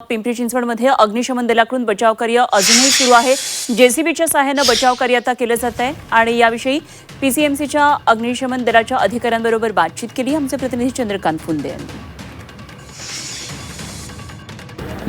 पिंपरी चिंचवडमध्ये अग्निशमन दलाकडून बचाव कार्य अजूनही सुरू आहे। जेसीबीच्या सहाय्याने बचाव कार्य आता केले जात आहे आणि याविषयी पीसीएमसीच्या अग्निशमन दलाच्या अधिकाऱ्यांबरोबर बातचीत केली आमचे प्रतिनिधी चंद्रकांत फुंदे यांनी।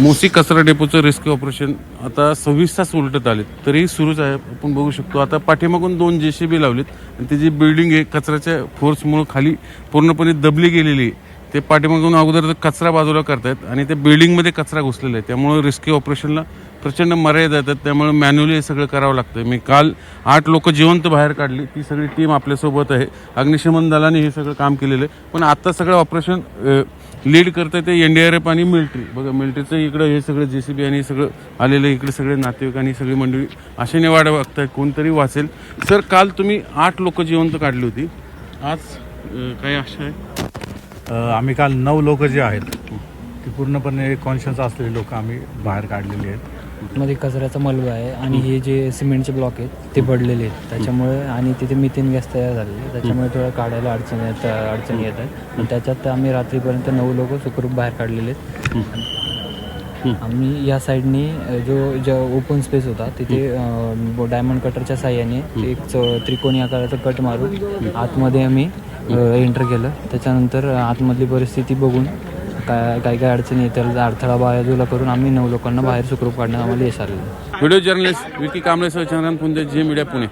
मोसी कचरा डेपोचं रेस्क्यू ऑपरेशन आता 26 तास उलटत आले तरी सुरूच आहे। आपण बघू शकतो आता पाठीमागून 2 जेसीबी लावलीत आणि ती जी बिल्डिंग आहे कचऱ्याच्या फोर्समुळे खाली पूर्णपणे दबली गेलेली आहे। ते पाठीमागून अगोदर कचरा बाजूला करतात आणि ते बिल्डिंगमध्ये कचरा घुसलेला आहे, त्यामुळे रेस्क्यू ऑपरेशनला प्रचंड मर्यादा येतात, त्यामुळे मॅन्युअली हे सगळं करावं लागतं। मी काल 8 लोक जिवंत बाहेर काढली, ती सगळी टीम आपल्यासोबत आहे। अग्निशमन दलाने हे सगळं काम केलेलं आहे, पण आता सगळं ऑपरेशन लीड करतं ते एनडीआरएफ आणि मिलिटरी। बघा मिलिटरीचं इकडं हे सगळं जेसीबी आणि सगळं आलेलं, इकडे सगळे नातेवाईक आणि सगळी मंडळी आशेने वाट बघताय कोणतरी वाचेल। सर काल तुम्ही 8 लोक जिवंत काढली होती, आज काय आशा आहे? आम्ही काल 9 लोक जे आहेत ती पूर्णपणे कॉन्शियस असलेली लोक आम्ही बाहेर काढलेली आहेत। मध्ये कचऱ्याचा मलबा आहे आणि हे जे सिमेंटचे ब्लॉक आहेत ते पडलेले आहेत, त्याच्यामुळे आणि तिथे मिथेन गॅस तयार झालेले, त्याच्यामुळे थोडं काढायला अडचणी येत आहेत आणि त्याच्यात आम्ही रात्रीपर्यंत 9 लोक सुखरूप बाहेर काढलेले आहेत। आम्ही या साईडनी जो ओपन स्पेस होता तिथे डायमंड कटरच्या साह्याने एक त्रिकोणी आकाराचा कट मारून आतमध्ये आम्ही एंटर केलं। त्याच्यानंतर आतमधली परिस्थिती बघून काय अडचणी येतील अडथळा बाजूला करून आम्ही 9 लोकांना बाहेर सुखरूप काढण्यात आम्हाला यश आलेलं। व्हिडिओ जर्नलिस्ट विकी कांबळेसह चंद्रकांत फुंदे, जी मीडिया, पुणे।